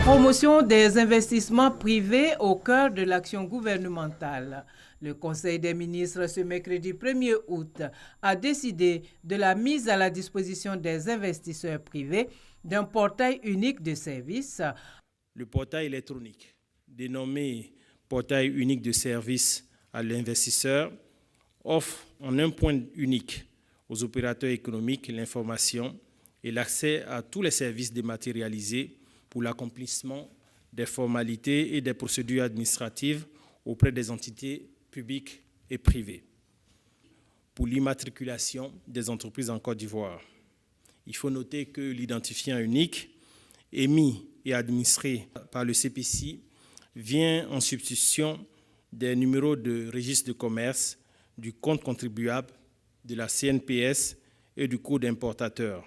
Promotion des investissements privés au cœur de l'action gouvernementale. Le Conseil des ministres ce mercredi 1er août a décidé de la mise à la disposition des investisseurs privés d'un portail unique de services. Le portail électronique, dénommé portail unique de services à l'investisseur, offre en un point unique aux opérateurs économiques l'information et l'accès à tous les services dématérialisés pour l'accomplissement des formalités et des procédures administratives auprès des entités publiques et privées. Pour l'immatriculation des entreprises en Côte d'Ivoire, il faut noter que l'identifiant unique émis et administré par le CPC vient en substitution des numéros de registre de commerce, du compte contribuable, de la CNPS et du code importateur.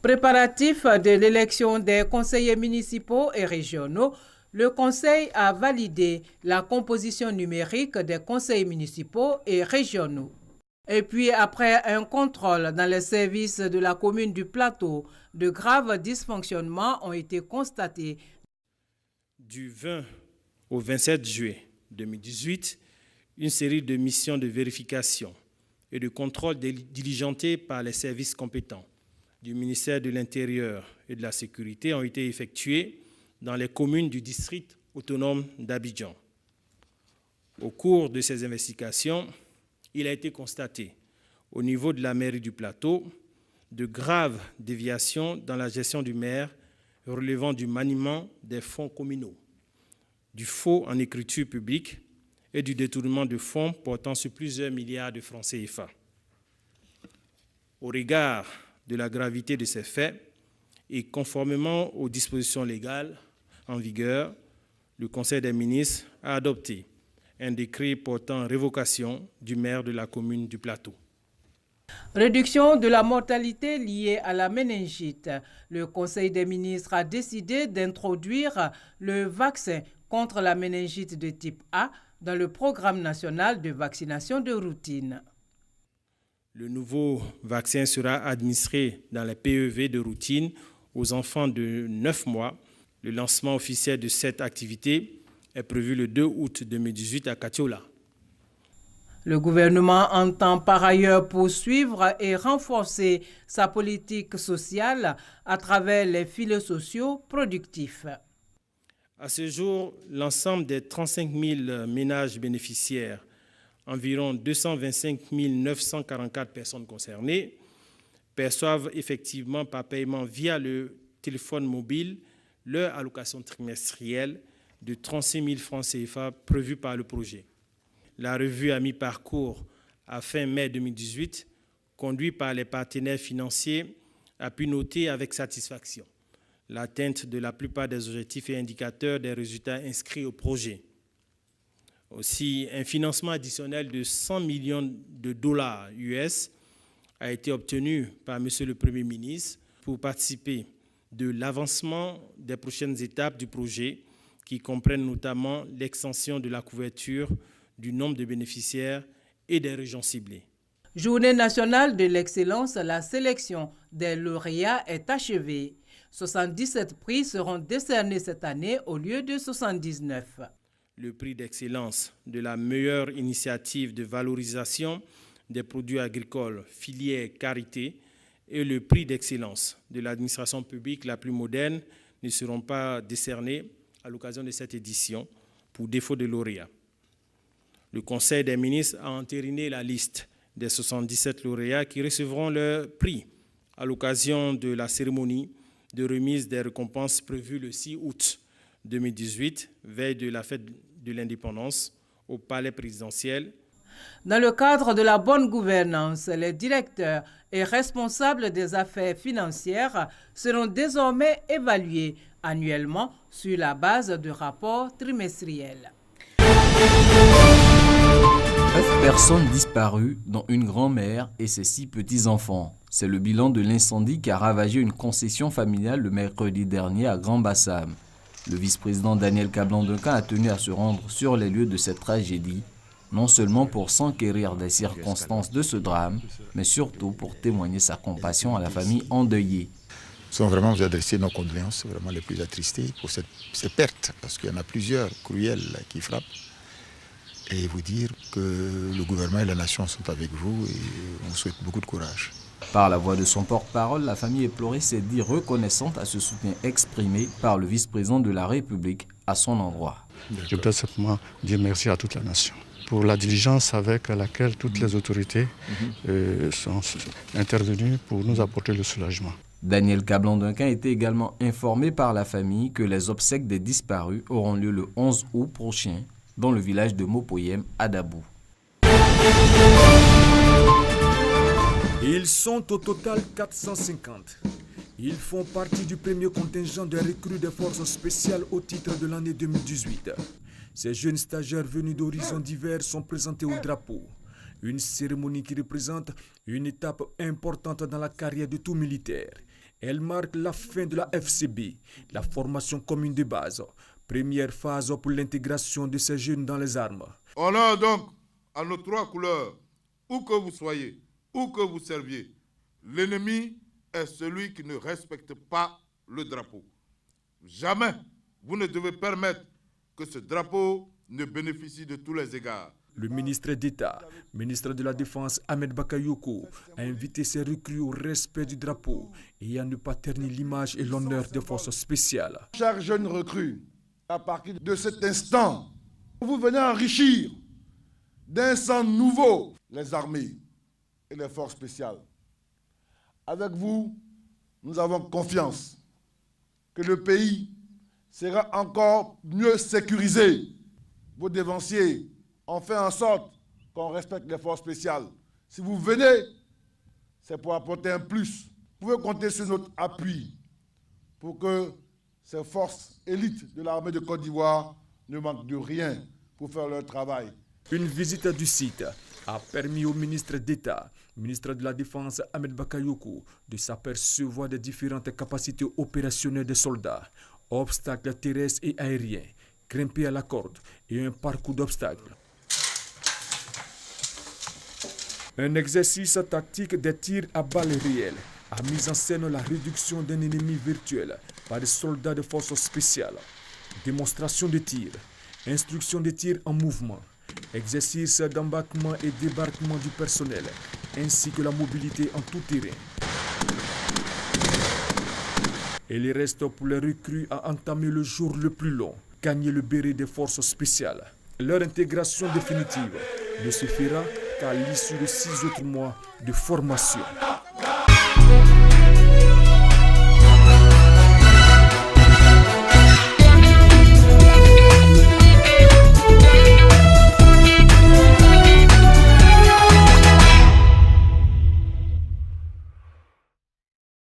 Préparatif de l'élection des conseillers municipaux et régionaux, le Conseil a validé la composition numérique des conseils municipaux et régionaux. Et puis, après un contrôle dans les services de la commune du Plateau, de graves dysfonctionnements ont été constatés. Du 20 au 27 juillet 2018, une série de missions de vérification et de contrôle diligentées par les services compétents du ministère de l'Intérieur et de la Sécurité ont été effectuées dans les communes du district autonome d'Abidjan. Au cours de ces investigations, il a été constaté au niveau de la mairie du Plateau de graves déviations dans la gestion du maire relevant du maniement des fonds communaux, du faux en écriture publique et du détournement de fonds portant sur plusieurs milliards de francs CFA. Au regard de la gravité de ces faits et conformément aux dispositions légales en vigueur, le Conseil des ministres a adopté un décret portant révocation du maire de la commune du Plateau. Réduction de la mortalité liée à la méningite. Le Conseil des ministres a décidé d'introduire le vaccin contre la méningite de type A dans le programme national de vaccination de routine. Le nouveau vaccin sera administré dans les PEV de routine aux enfants de 9 mois. Le lancement officiel de cette activité est prévu le 2 août 2018 à Katiola. Le gouvernement entend par ailleurs poursuivre et renforcer sa politique sociale à travers les filets sociaux productifs. À ce jour, l'ensemble des 35 000 ménages bénéficiaires, environ 225 944 personnes concernées, perçoivent effectivement par paiement via le téléphone mobile leur allocation trimestrielle de 36 000 francs CFA prévue par le projet. La revue à mi-parcours à fin mai 2018, conduite par les partenaires financiers, a pu noter avec satisfaction l'atteinte de la plupart des objectifs et indicateurs des résultats inscrits au projet. Aussi, un financement additionnel de 100 millions de dollars US a été obtenu par M. le Premier ministre pour participer de l'avancement des prochaines étapes du projet qui comprennent notamment l'extension de la couverture du nombre de bénéficiaires et des régions ciblées. Journée nationale de l'excellence, la sélection des lauréats est achevée. 77 prix seront décernés cette année au lieu de 79. Le prix d'excellence de la meilleure initiative de valorisation des produits agricoles filière Carité et le prix d'excellence de l'administration publique la plus moderne ne seront pas décernés à l'occasion de cette édition pour défaut de lauréats. Le Conseil des ministres a entériné la liste des 77 lauréats qui recevront leur prix à l'occasion de la cérémonie de remise des récompenses prévue le 6 août 2018, veille de la fête de l'indépendance, au palais présidentiel. Dans le cadre de la bonne gouvernance, les directeurs et responsables des affaires financières seront désormais évalués annuellement sur la base de rapports trimestriels. 9 personnes disparues, dont une grand-mère et ses 6 petits-enfants. C'est le bilan de l'incendie qui a ravagé une concession familiale le mercredi dernier à Grand-Bassam. Le vice-président Daniel Kablan-Duncan a tenu à se rendre sur les lieux de cette tragédie, non seulement pour s'enquérir des circonstances de ce drame, mais surtout pour témoigner sa compassion à la famille endeuillée. Nous allons vraiment vous adresser nos condoléances vraiment les plus attristées pour ces pertes, parce qu'il y en a plusieurs cruelles qui frappent. Et vous dire que le gouvernement et la nation sont avec vous et on souhaite beaucoup de courage. Par la voix de son porte-parole, la famille éplorée s'est dit reconnaissante à ce soutien exprimé par le vice-président de la République à son endroit. Je voudrais simplement dire merci à toute la nation pour la diligence avec laquelle toutes les autorités sont intervenues pour nous apporter le soulagement. Daniel Kablan-Duncan était également informé par la famille que les obsèques des disparus auront lieu le 11 août prochain dans le village de Mopoyem à Dabou. Ils sont au total 450. Ils font partie du premier contingent de recrues des forces spéciales au titre de l'année 2018. Ces jeunes stagiaires venus d'horizons divers sont présentés au drapeau. Une cérémonie qui représente une étape importante dans la carrière de tout militaire. Elle marque la fin de la FCB, la formation commune de base. Première phase pour l'intégration de ces jeunes dans les armes. Honneur donc à nos trois couleurs, où que vous soyez, où que vous serviez. L'ennemi est celui qui ne respecte pas le drapeau. Jamais vous ne devez permettre que ce drapeau ne bénéficie de tous les égards. Le ministre d'État, ministre de la Défense Ahmed Bakayoko, a invité ses recrues au respect du drapeau et à ne pas ternir l'image et l'honneur des forces spéciales. Chers jeunes recrues, à partir de cet instant, vous venez enrichir d'un sang nouveau les armées et les forces spéciales. Avec vous, nous avons confiance que le pays sera encore mieux sécurisé. Vos dévanciers ont fait en sorte qu'on respecte les forces spéciales. Si vous venez, c'est pour apporter un plus. Vous pouvez compter sur notre appui pour que ces forces élites de l'armée de Côte d'Ivoire ne manquent de rien pour faire leur travail. Une visite du site a permis au ministre d'État, ministre de la Défense Ahmed Bakayoko, de s'apercevoir des différentes capacités opérationnelles des soldats, obstacles terrestres et aériens, grimper à la corde et un parcours d'obstacles. Un exercice tactique des tirs à balles réelles a mis en scène la réduction d'un ennemi virtuel par des soldats de forces spéciales. Démonstration de tir, instruction de tir en mouvement, exercice d'embarquement et débarquement du personnel, ainsi que la mobilité en tout terrain. Et il reste pour les recrues à entamer le jour le plus long, gagner le béret des forces spéciales. Leur intégration définitive ne se fera qu'à l'issue de 6 autres mois de formation.